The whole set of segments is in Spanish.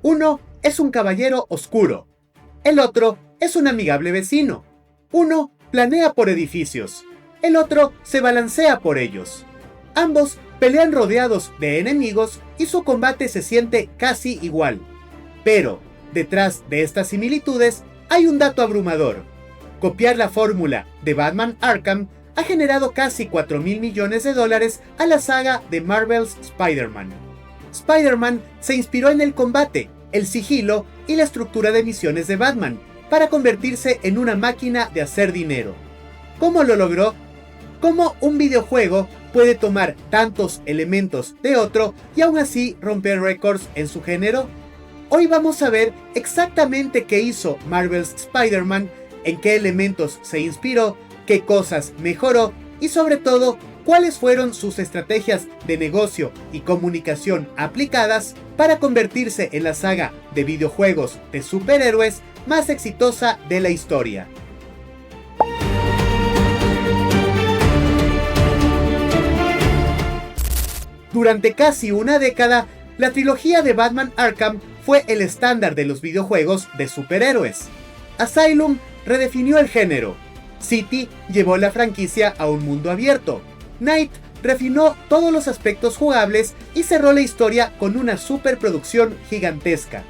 Uno es un caballero oscuro. El otro es un amigable vecino. Uno planea por edificios. El otro se balancea por ellos. Ambos pelean rodeados de enemigos y su combate se siente casi igual. Pero, detrás de estas similitudes, hay un dato abrumador. Copiar la fórmula de Batman Arkham ha generado casi $4.000 millones a la saga de Marvel's Spider-Man. Spider-Man se inspiró en el combate, el sigilo y la estructura de misiones de Batman para convertirse en una máquina de hacer dinero. ¿Cómo lo logró? ¿Cómo un videojuego puede tomar tantos elementos de otro y aún así romper récords en su género? Hoy vamos a ver exactamente qué hizo Marvel's Spider-Man, en qué elementos se inspiró, qué cosas mejoró y sobre todo, cuáles fueron sus estrategias de negocio y comunicación aplicadas para convertirse en la saga de videojuegos de superhéroes más exitosa de la historia. Durante casi una década, la trilogía de Batman Arkham fue el estándar de los videojuegos de superhéroes. Asylum redefinió el género. City llevó la franquicia a un mundo abierto. Knight refinó todos los aspectos jugables y cerró la historia con una superproducción gigantesca.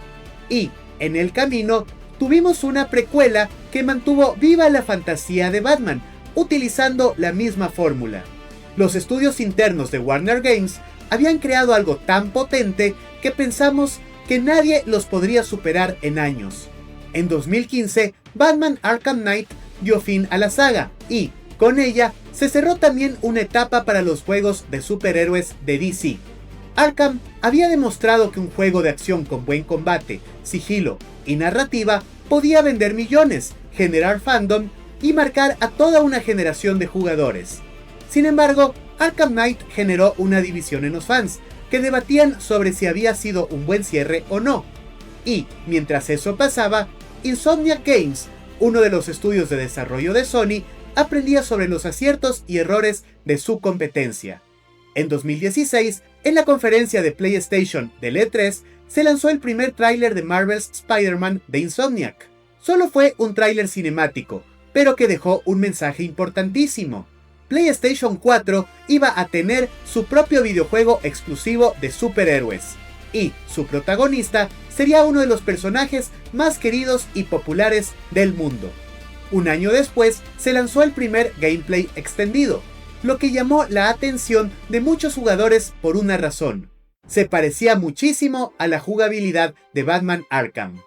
Y, en el camino, tuvimos una precuela que mantuvo viva la fantasía de Batman, utilizando la misma fórmula. Los estudios internos de Warner Games habían creado algo tan potente que pensamos que nadie los podría superar en años. En 2015, Batman Arkham Knight dio fin a la saga y, con ella, se cerró también una etapa para los juegos de superhéroes de DC. Arkham había demostrado que un juego de acción con buen combate, sigilo y narrativa podía vender millones, generar fandom y marcar a toda una generación de jugadores. Sin embargo, Arkham Knight generó una división en los fans, que debatían sobre si había sido un buen cierre o no. Y, mientras eso pasaba, Insomniac Games, uno de los estudios de desarrollo de Sony, aprendía sobre los aciertos y errores de su competencia. En 2016, en la conferencia de PlayStation del E3, se lanzó el primer tráiler de Marvel's Spider-Man de Insomniac. Solo fue un tráiler cinemático, pero que dejó un mensaje importantísimo. PlayStation 4 iba a tener su propio videojuego exclusivo de superhéroes, y su protagonista sería uno de los personajes más queridos y populares del mundo. Un año después se lanzó el primer gameplay extendido, lo que llamó la atención de muchos jugadores por una razón. Se parecía muchísimo a la jugabilidad de Batman Arkham.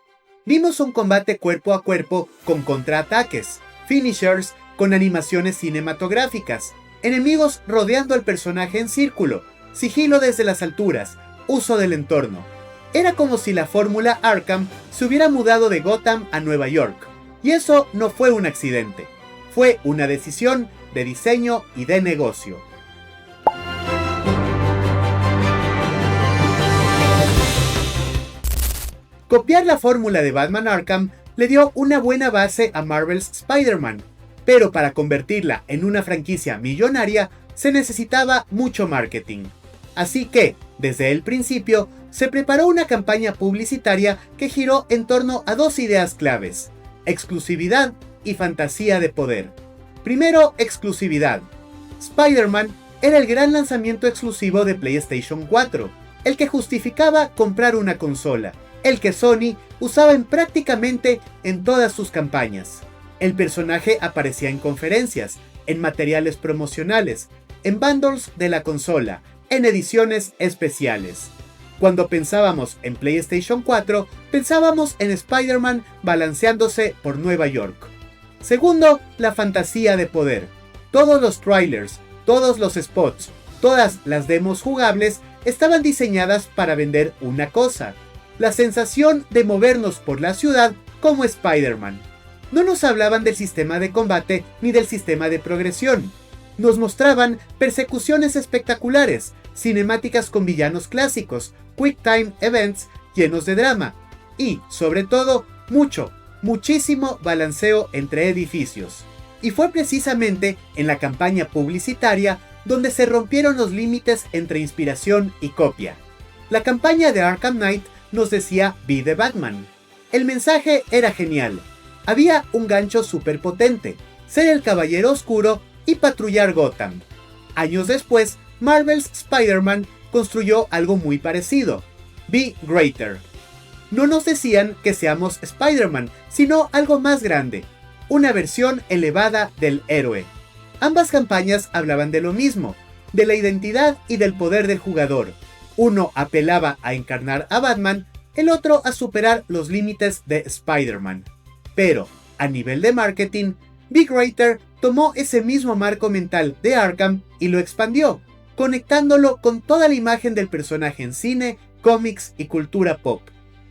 Vimos un combate cuerpo a cuerpo con contraataques, finishers con animaciones cinematográficas, enemigos rodeando al personaje en círculo, sigilo desde las alturas, uso del entorno. Era como si la fórmula Arkham se hubiera mudado de Gotham a Nueva York. Y eso no fue un accidente, fue una decisión de diseño y de negocio. Copiar la fórmula de Batman Arkham le dio una buena base a Marvel's Spider-Man, pero para convertirla en una franquicia millonaria se necesitaba mucho marketing. Así que, desde el principio, se preparó una campaña publicitaria que giró en torno a dos ideas claves: exclusividad y fantasía de poder. Primero, exclusividad. Spider-Man era el gran lanzamiento exclusivo de PlayStation 4, el que justificaba comprar una consola, el que Sony usaba prácticamente en todas sus campañas. El personaje aparecía en conferencias, en materiales promocionales, en bundles de la consola, en ediciones especiales. Cuando pensábamos en PlayStation 4, pensábamos en Spider-Man balanceándose por Nueva York. Segundo, la fantasía de poder. Todos los trailers, todos los spots, todas las demos jugables estaban diseñadas para vender una cosa: la sensación de movernos por la ciudad como Spider-Man. No nos hablaban del sistema de combate ni del sistema de progresión. Nos mostraban persecuciones espectaculares, cinemáticas con villanos clásicos, quick time events llenos de drama y, sobre todo, muchísimo balanceo entre edificios. Y fue precisamente en la campaña publicitaria donde se rompieron los límites entre inspiración y copia. La campaña de Arkham Knight nos decía "Be the Batman". El mensaje era genial. Había un gancho súper potente: ser el caballero oscuro y patrullar Gotham. Años después, Marvel's Spider-Man construyó algo muy parecido: Be Greater. No nos decían que seamos Spider-Man, sino algo más grande, una versión elevada del héroe. Ambas campañas hablaban de lo mismo, de la identidad y del poder del jugador. Uno apelaba a encarnar a Batman, el otro a superar los límites de Spider-Man. Pero, a nivel de marketing, Be Greater tomó ese mismo marco mental de Arkham y lo expandió, conectándolo con toda la imagen del personaje en cine, cómics y cultura pop.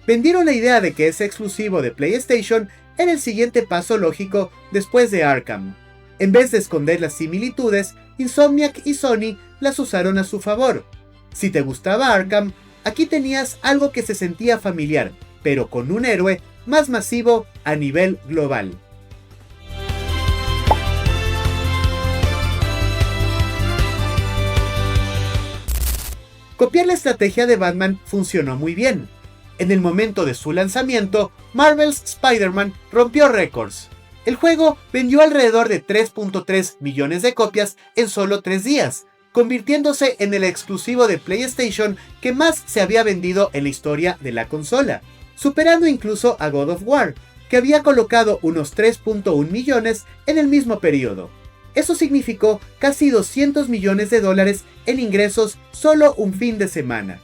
Vendieron la idea de que ese exclusivo de PlayStation era el siguiente paso lógico después de Arkham. En vez de esconder las similitudes, Insomniac y Sony las usaron a su favor. Si te gustaba Arkham, aquí tenías algo que se sentía familiar, pero con un héroe más masivo a nivel global. Copiar la estrategia de Batman funcionó muy bien. En el momento de su lanzamiento, Marvel's Spider-Man rompió récords. El juego vendió alrededor de 3.3 millones de copias en solo 3 días, convirtiéndose en el exclusivo de PlayStation que más se había vendido en la historia de la consola, superando incluso a God of War, que había colocado unos 3.1 millones en el mismo periodo. Eso significó casi 200 millones de dólares en ingresos solo un fin de semana.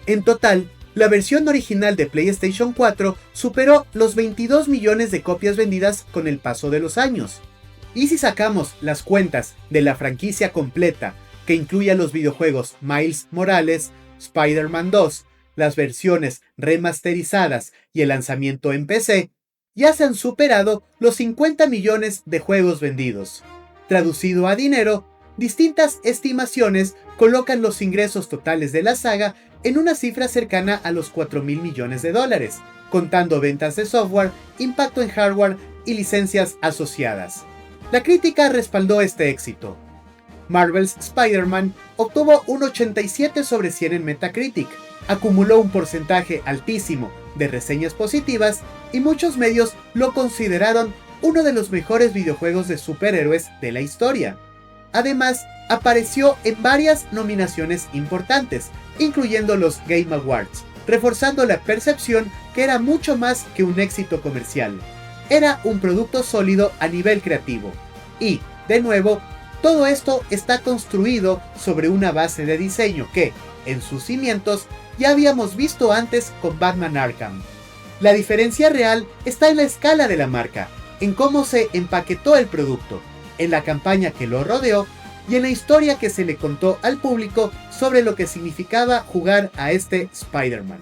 En total, la versión original de PlayStation 4 superó los 22 millones de copias vendidas con el paso de los años. Y si sacamos las cuentas de la franquicia completa, que incluye los videojuegos Miles Morales, Spider-Man 2, las versiones remasterizadas y el lanzamiento en PC, ya se han superado los 50 millones de juegos vendidos. Traducido a dinero, distintas estimaciones colocan los ingresos totales de la saga en una cifra cercana a los 4.000 millones de dólares, contando ventas de software, impacto en hardware y licencias asociadas. La crítica respaldó este éxito. Marvel's Spider-Man obtuvo un 87 sobre 100 en Metacritic, acumuló un porcentaje altísimo de reseñas positivas y muchos medios lo consideraron uno de los mejores videojuegos de superhéroes de la historia. Además, apareció en varias nominaciones importantes, incluyendo los Game Awards, reforzando la percepción que era mucho más que un éxito comercial. Era un producto sólido a nivel creativo. Y, de nuevo, todo esto está construido sobre una base de diseño que, en sus cimientos, ya habíamos visto antes con Batman Arkham. La diferencia real está en la escala de la marca, en cómo se empaquetó el producto, en la campaña que lo rodeó y en la historia que se le contó al público sobre lo que significaba jugar a este Spider-Man.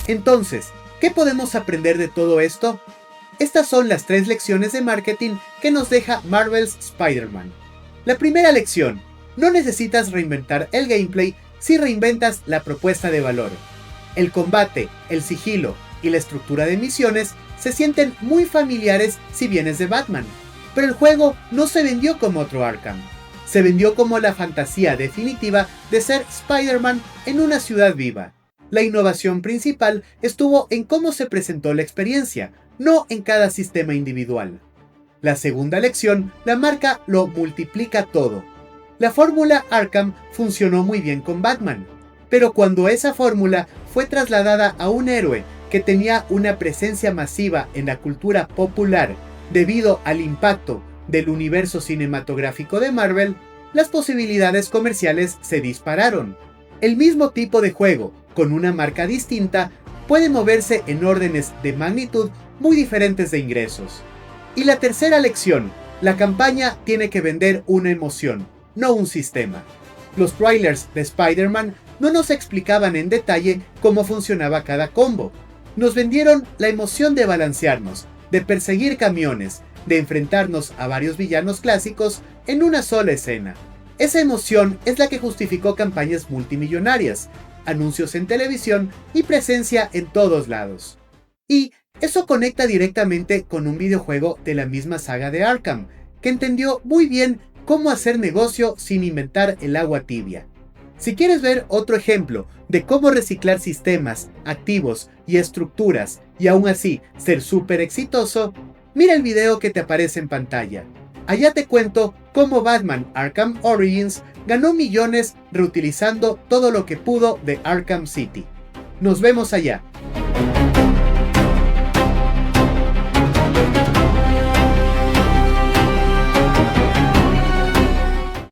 Entonces, ¿qué podemos aprender de todo esto? Estas son las 3 lecciones de marketing que nos deja Marvel's Spider-Man. La primera lección: no necesitas reinventar el gameplay si reinventas la propuesta de valor. El combate, el sigilo y la estructura de misiones se sienten muy familiares si vienes de Batman, pero el juego no se vendió como otro Arkham. Se vendió como la fantasía definitiva de ser Spider-Man en una ciudad viva. La innovación principal estuvo en cómo se presentó la experiencia, no en cada sistema individual. La segunda lección, la marca lo multiplica todo. La fórmula Arkham funcionó muy bien con Batman, pero cuando esa fórmula fue trasladada a un héroe que tenía una presencia masiva en la cultura popular debido al impacto del universo cinematográfico de Marvel, las posibilidades comerciales se dispararon. El mismo tipo de juego, con una marca distinta, puede moverse en órdenes de magnitud muy diferentes de ingresos. Y la tercera lección, la campaña tiene que vender una emoción, no un sistema. Los trailers de Spider-Man no nos explicaban en detalle cómo funcionaba cada combo. Nos vendieron la emoción de balancearnos, de perseguir camiones, de enfrentarnos a varios villanos clásicos en una sola escena. Esa emoción es la que justificó campañas multimillonarias, anuncios en televisión y presencia en todos lados. Y eso conecta directamente con un videojuego de la misma saga de Arkham, que entendió muy bien cómo hacer negocio sin inventar el agua tibia. Si quieres ver otro ejemplo de cómo reciclar sistemas, activos y estructuras y aún así ser súper exitoso, mira el video que te aparece en pantalla. Allá te cuento cómo Batman Arkham Origins ganó millones reutilizando todo lo que pudo de Arkham City. Nos vemos allá.